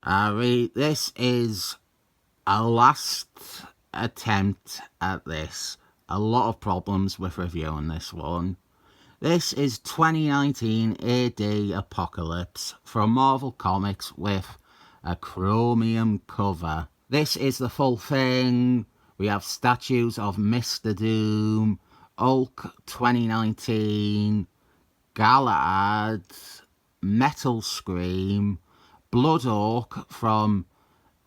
This is a last attempt at this. A lot of problems with reviewing this one. This is 2019 AD Apocalypse from Marvel Comics with a chromium cover. This is the full thing. We have statues of Mr. Doom, Hulk 2019, Galahad, Metal Scream, Blood Orc from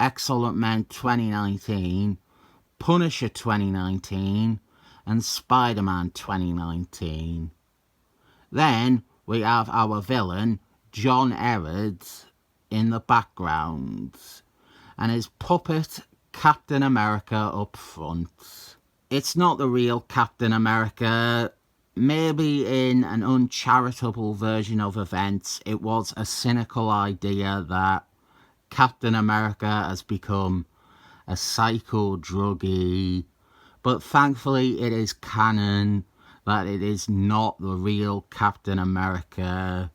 Excellent Men 2019, Punisher 2019, and Spider-Man 2019. Then we have our villain, John Herod, in the background, and his puppet, Captain America, up front. It's not the real Captain America. Maybe in an uncharitable version of events, it was a cynical idea that Captain America has become a psycho druggie, but thankfully it is canon that it is not the real Captain America,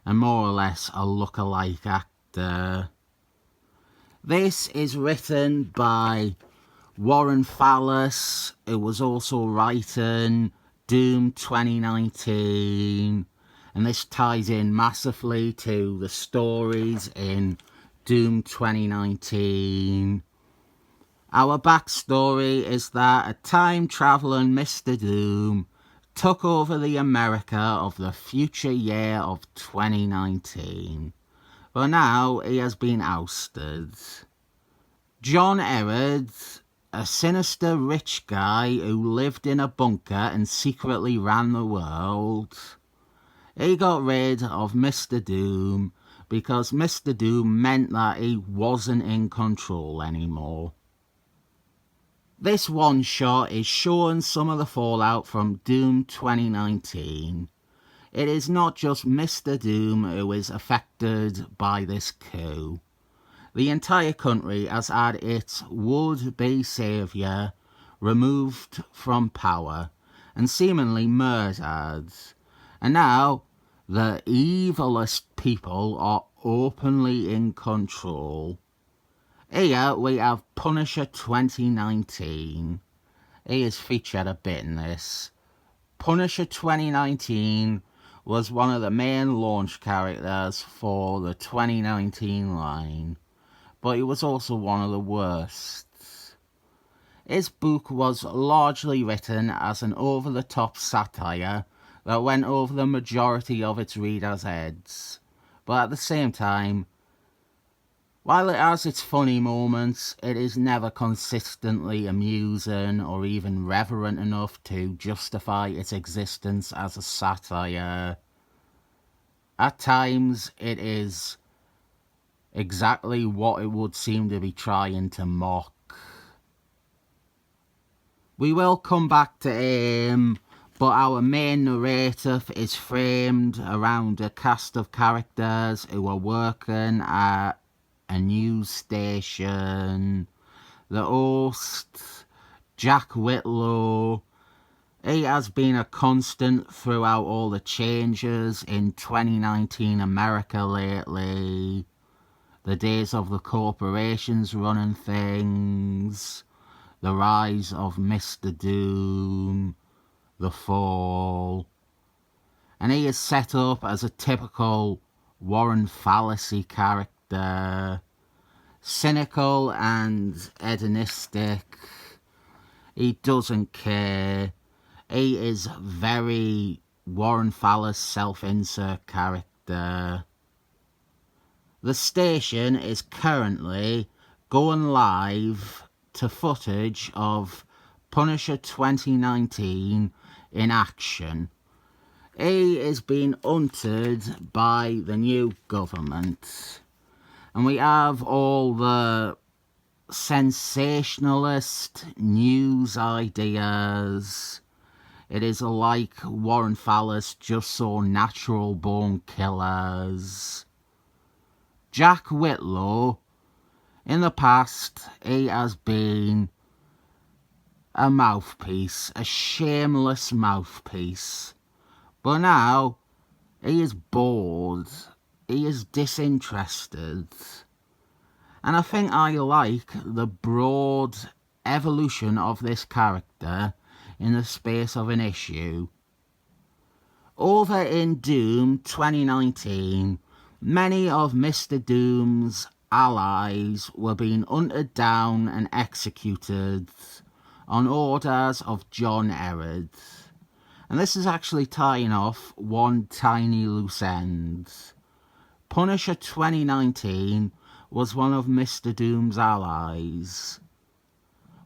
and more or less a look-alike actor. This is written by Warren Fallis, who was also writing Doom 2019, and this ties in massively to the stories in Doom 2019. Our backstory is that a time-travelling Mr. Doom took over the America of the future year of 2019, but now he has been ousted. John Herod, a sinister rich guy who lived in a bunker and secretly ran the world, he got rid of Mr. Doom because Mr. Doom meant that he wasn't in control anymore. This one shot is showing some of the fallout from Doom 2019. It is not just Mr. Doom who is affected by this coup. The entire country has had its would-be saviour removed from power and seemingly murdered. And now the evilest people are openly in control. Here we have Punisher 2019. He is featured a bit in this. Punisher 2019 was one of the main launch characters for the 2019 line, but he was also one of the worst. His book was largely written as an over-the-top satire that went over the majority of its readers' heads, but at the same time, while it has its funny moments, it is never consistently amusing or even reverent enough to justify its existence as a satire. At times, it is exactly what it would seem to be trying to mock. We will come back to him, but our main narrative is framed around a cast of characters who are working at a news station. The host, Jack Whitlow, he has been a constant throughout all the changes in 2019 America lately. The days of the corporations running things, the rise of Mr. Doom, the fall. And he is set up as a typical Warren Fallacy character, cynical and hedonistic. He doesn't care. He is very Warren Fallis self-insert character. The station is currently going live to footage of Punisher 2019 in action. He is being hunted by the new government. And we have all the sensationalist news ideas. It is like Warren Fallis just saw natural born killers. Jack Whitlow, in the past, he has been a mouthpiece, a shameless mouthpiece. But now, he is bored. He is disinterested. And I think I like the broad evolution of this character in the space of an issue. Over in Doom 2019, many of Mr. Doom's allies were being hunted down and executed on orders of John Errard. And this is actually tying off one tiny loose end. Punisher 2019 was one of Mr. Doom's allies.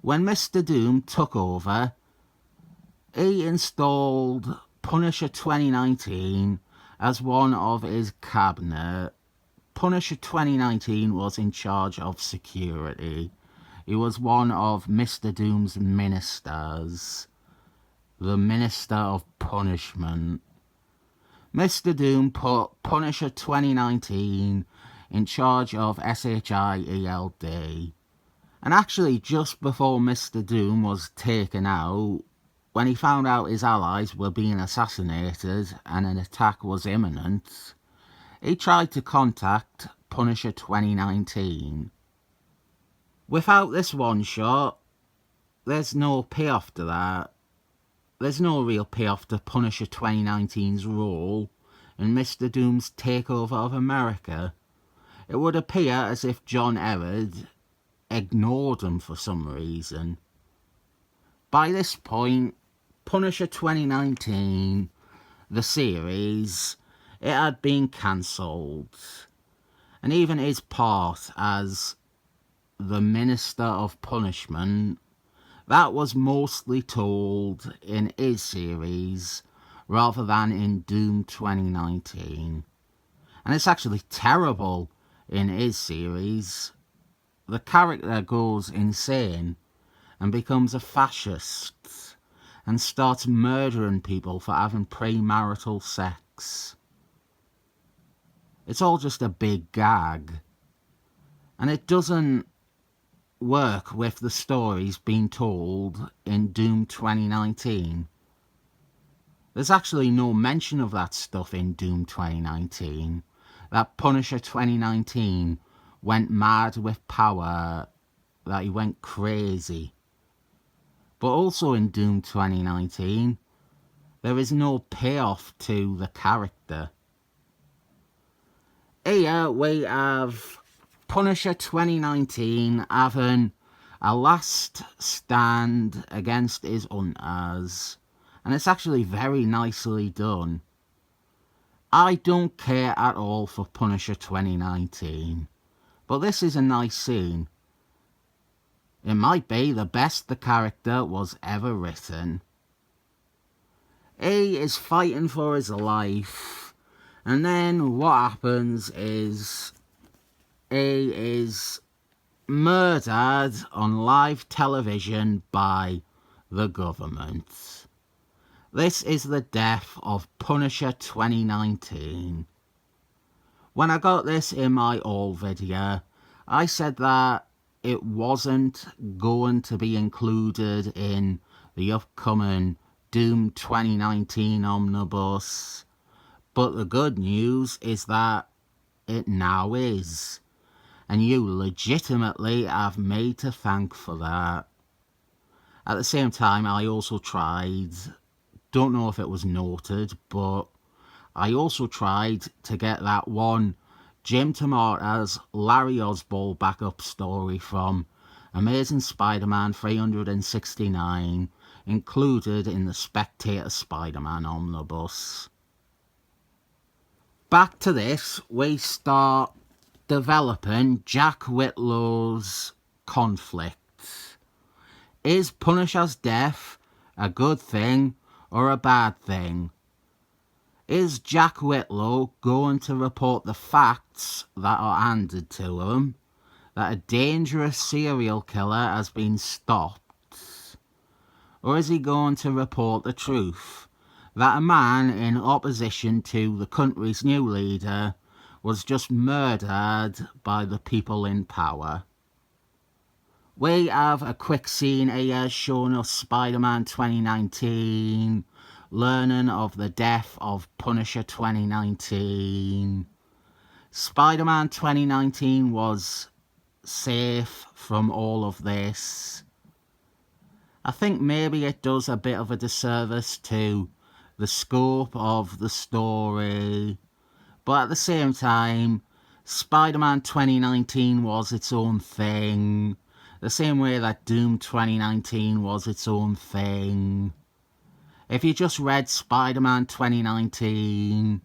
When Mr. Doom took over, he installed Punisher 2019 as one of his cabinet. Punisher 2019 was in charge of security. He was one of Mr. Doom's ministers. The Minister of Punishment. Mr. Doom put Punisher 2019 in charge of SHIELD. And actually, just before Mr. Doom was taken out, when he found out his allies were being assassinated and an attack was imminent, he tried to contact Punisher 2019. Without this one shot, there's no payoff to that. There's no real payoff to Punisher 2019's role in Mr. Doom's takeover of America. It would appear as if John Errard ignored him for some reason. By this point, Punisher 2019, the series, it had been cancelled. And even his part as the Minister of Punishment, that was mostly told in his series rather than in Doom 2019. And it's actually terrible in his series. The character goes insane and becomes a fascist and starts murdering people for having premarital sex. It's all just a big gag. And it doesn't work with the stories being told in Doom 2019. There's actually no mention of that stuff in Doom 2019. That Punisher 2019 went mad with power, that he went crazy. But also in Doom 2019, there is no payoff to the character. Here we have Punisher 2019 having a last stand against his hunters, and it's actually very nicely done. I don't care at all for Punisher 2019, but this is a nice scene. It might be the best the character was ever written. He is fighting for his life, and then what happens is he is murdered on live television by the government. This is the death of Punisher 2019. When I got this in my haul video, I said that it wasn't going to be included in the upcoming Doom 2019 omnibus, but the good news is that it now is. And you legitimately have me to thank for that. At the same time, I also tried, don't know if it was noted, but I also tried to get that one Jim Tomata's Larry Oswald backup story from Amazing Spider-Man 369 included in the Spectator Spider-Man omnibus. Back to this, we start developing Jack Whitlow's conflict. Is Punisher's death a good thing or a bad thing? Is Jack Whitlow going to report the facts that are handed to him, that a dangerous serial killer has been stopped? Or is he going to report the truth, that a man in opposition to the country's new leader was just murdered by the people in power? We have a quick scene here showing us Spider-Man 2019 learning of the death of Punisher 2019. Spider-Man 2019 was safe from all of this. I think maybe it does a bit of a disservice to the scope of the story, but at the same time, Spider-Man 2019 was its own thing, the same way that Doom 2019 was its own thing. If you just read Spider-Man 2019,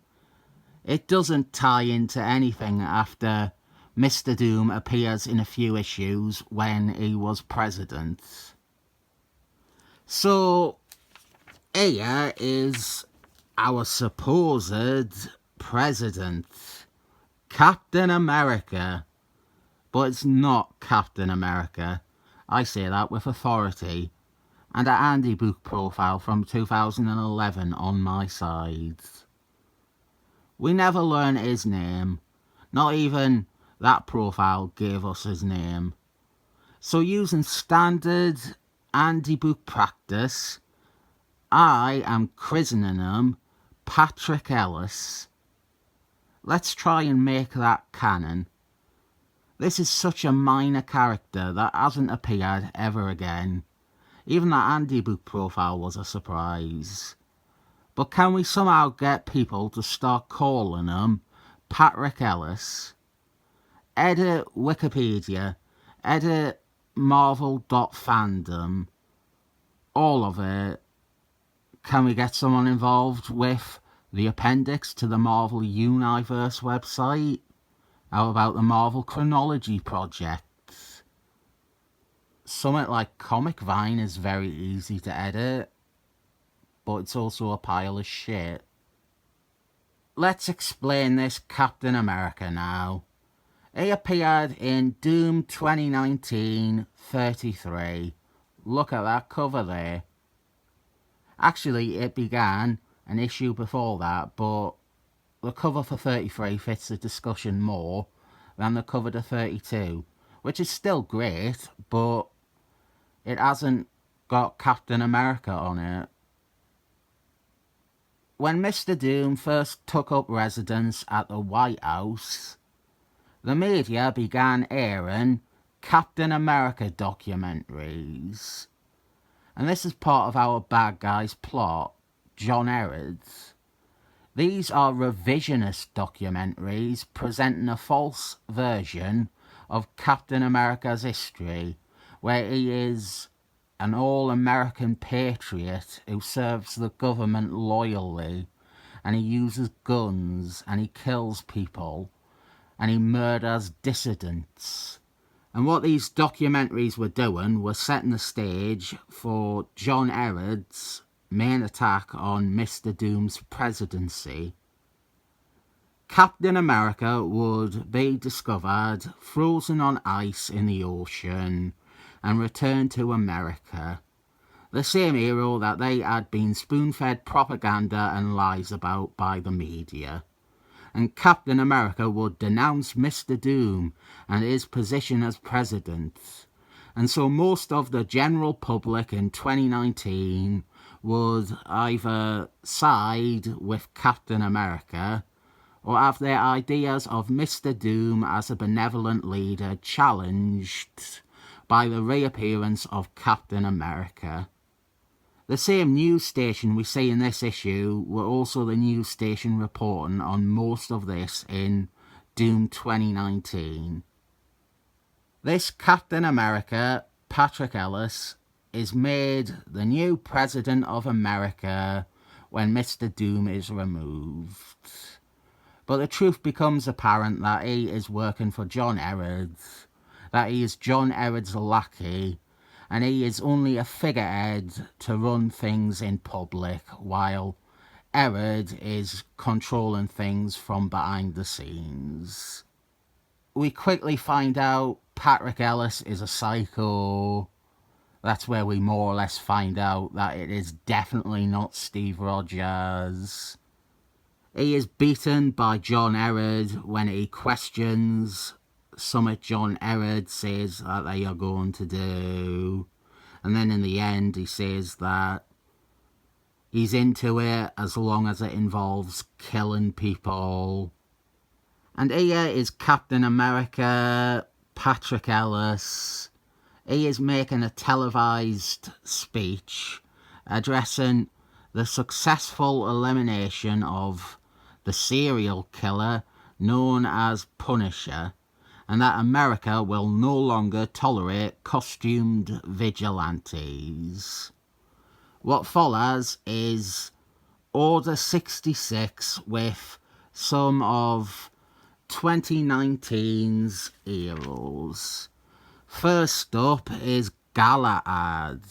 it doesn't tie into anything after Mr. Doom appears in a few issues when he was president. So, here is our supposed president, Captain America. But it's not Captain America. I say that with authority. And a handy book profile from 2011 on my side. We never learn his name. Not even that profile gave us his name. So using standard handy book practice, I am christening him Patrick Ellis. Let's try and make that canon. This is such a minor character that hasn't appeared ever again. Even that handy book profile was a surprise. But can we somehow get people to start calling him Patrick Ellis? Edit Wikipedia, edit Marvel.fandom, all of it. Can we get someone involved with the appendix to the Marvel Universe website? How about the Marvel Chronology Project? Something like Comic Vine is very easy to edit, but it's also a pile of shit. Let's explain this Captain America now. He appeared in Doom 2019 33. Look at that cover there. Actually, it began an issue before that, but the cover for 33 fits the discussion more than the cover to 32, which is still great, but it hasn't got Captain America on it. When Mr. Doom first took up residence at the White House, the media began airing Captain America documentaries. And this is part of our bad guy's plot, John Herod's. These are revisionist documentaries presenting a false version of Captain America's history, where he is an all-American patriot who serves the government loyally, and he uses guns, and he kills people, and he murders dissidents. And what these documentaries were doing was setting the stage for John Herod's main attack on Mr. Doom's presidency. Captain America would be discovered frozen on ice in the ocean and return to America, the same hero that they had been spoon-fed propaganda and lies about by the media. And Captain America would denounce Mr. Doom and his position as president. And so most of the general public in 2019 would either side with Captain America or have their ideas of Mr. Doom as a benevolent leader challenged by the reappearance of Captain America. The same news station we see in this issue were also the news station reporting on most of this in Doom 2019. This Captain America, Patrick Ellis, is made the new President of America when Mr. Doom is removed. But the truth becomes apparent that he is working for John Herod, that he is John Herod's lackey, and he is only a figurehead to run things in public, while Herod is controlling things from behind the scenes. We quickly find out Patrick Ellis is a psycho. That's where we more or less find out that it is definitely not Steve Rogers. He is beaten by John Herod when he questions something John Herod says that they are going to do. And then in the end he says that he's into it as long as it involves killing people. And here is Captain America Patrick Ellis. He is making a televised speech addressing the successful elimination of the serial killer known as Punisher, and that America will no longer tolerate costumed vigilantes. What follows is Order 66 with some of 2019's heroes. First up is Galahad.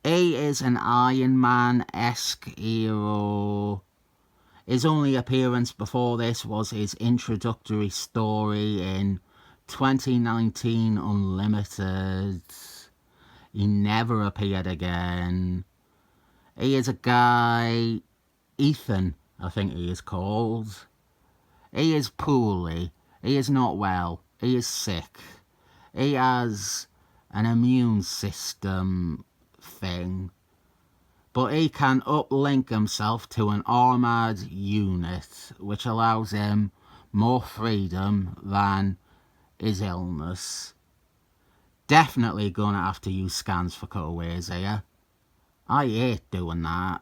He is an Iron Man-esque hero. His only appearance before this was his introductory story in 2019 Unlimited. He never appeared again. He is a guy, Ethan, I think he is called. He is poorly. He is not well. He is sick. He has an immune system thing. But he can uplink himself to an armoured unit, which allows him more freedom than his illness. Definitely gonna have to use scans for cutaways here. I hate doing that.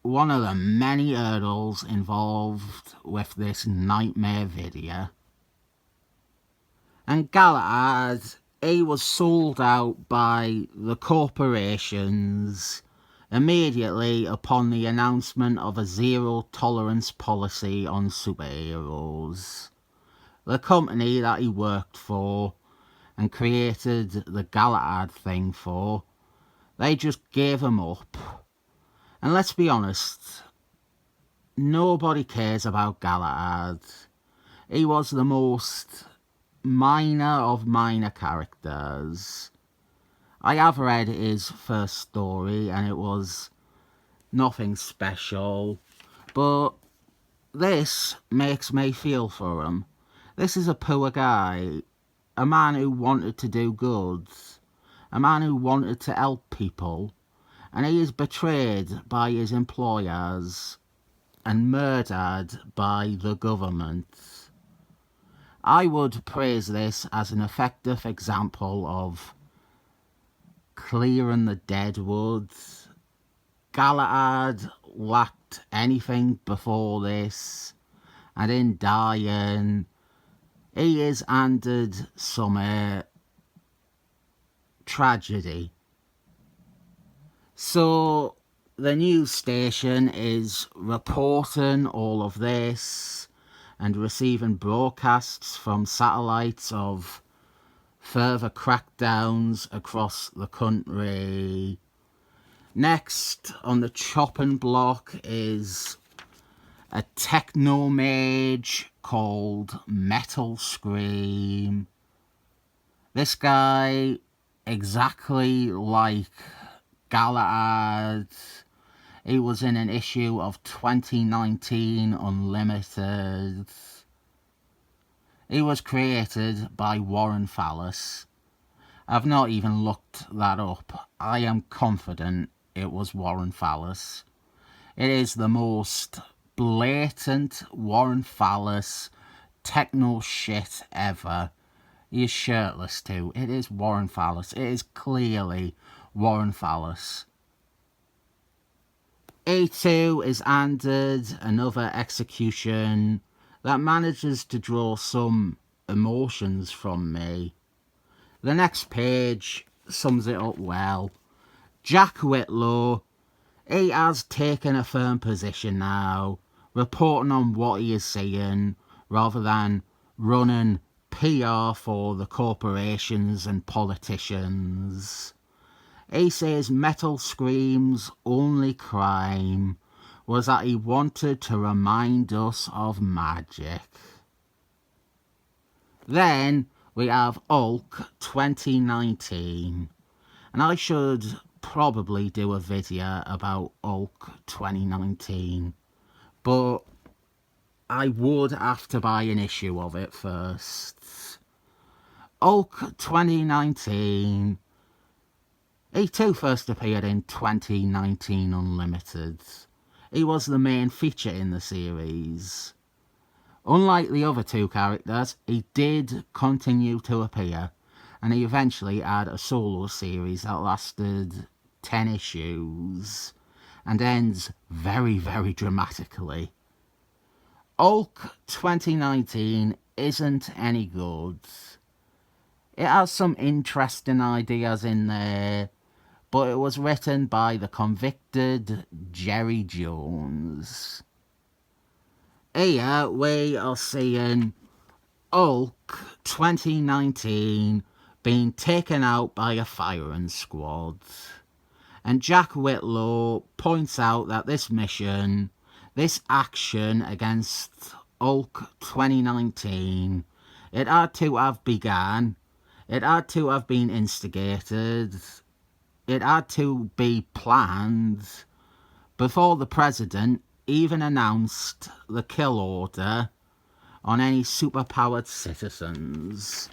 One of the many hurdles involved with this nightmare video. And Galahad, he was sold out by the corporations immediately upon the announcement of a zero-tolerance policy on superheroes. The company that he worked for and created the Galahad thing for, they just gave him up. And let's be honest, nobody cares about Galahad. He was the most minor of minor characters. I have read his first story and it was nothing special, but this makes me feel for him. This is a poor guy, a man who wanted to do good, a man who wanted to help people, and he is betrayed by his employers and murdered by the government. I would praise this as an effective example of clearing the deadwood. Galahad lacked anything before this, and in dying, he is handed some tragedy. So the news station is reporting all of this and receiving broadcasts from satellites of further crackdowns across the country. Next on the chopping block is a techno mage called Metal Scream. This guy, exactly like Galahad, he was in an issue of 2019 Unlimited. He was created by Warren Fallis. I've not even looked that up. I am confident it was Warren Fallis. It is the most blatant Warren Fallis techno shit ever. He is shirtless too. It is Warren Fallis. It is clearly Warren Fallis. A2 is handed another execution that manages to draw some emotions from me. The next page sums it up well. Jack Whitlow, he has taken a firm position now, reporting on what he is seeing, rather than running PR for the corporations and politicians. He says Metal Scream's only crime was that he wanted to remind us of magic. Then we have Hulk 2019, and I should probably do a video about Hulk 2019, but I would have to buy an issue of it first. Hulk 2019, he too first appeared in 2019 Unlimited. He was the main feature in the series. Unlike the other two characters, he did continue to appear, and he eventually had a solo series that lasted 10 issues and ends very, very dramatically. Hulk 2019 isn't any good. It has some interesting ideas in there, but it was written by the convicted Jerry Jones. Here we are seeing Hulk 2019 being taken out by a firing squad. And Jack Whitlow points out that this mission, this action against Hulk 2019, it had to have begun, it had to have been instigated, it had to be planned before the president even announced the kill order on any superpowered citizens.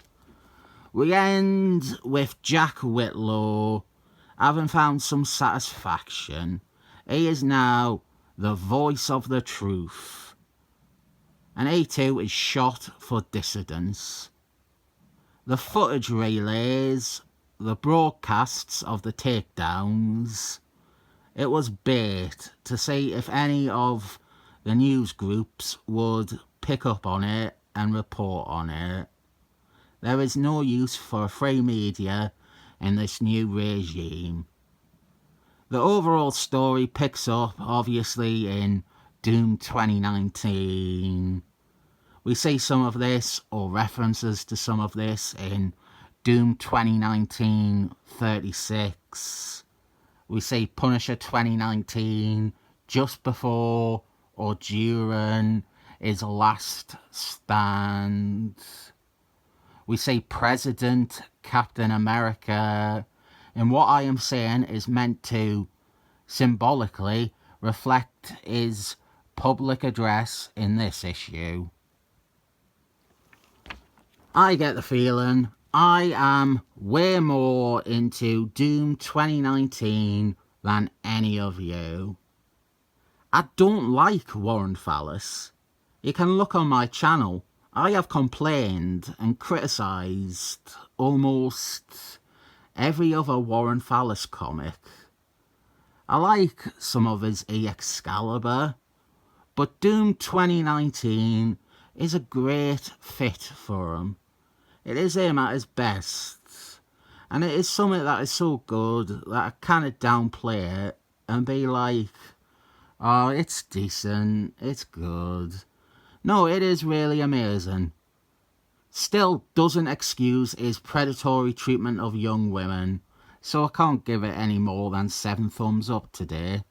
We end with Jack Whitlow having found some satisfaction. He is now the voice of the truth. And he too is shot for dissidence. The footage relays, the broadcasts of the takedowns, it was bait to see if any of the news groups would pick up on it and report on it. There is no use for free media in this new regime. The overall story picks up, obviously, in Doom 2019. We see some of this, or references to some of this, in Doom 2019 36. We see Punisher 2019 just before or during his last stand. We see President Captain America, and what I am saying is meant to symbolically reflect his public address in this issue. I get the feeling I am way more into Doom 2019 than any of you. I don't like Warren Fallis. You can look on my channel. I have complained and criticised almost every other Warren Fallis comic. I like some of his Excalibur, but Doom 2019 is a great fit for him. It is him at his best, and it is something that is so good that I kind of downplay it and be like, oh, it's decent, it's good. No, it is really amazing. Still doesn't excuse his predatory treatment of young women, so I can't give it any more than 7 thumbs up today.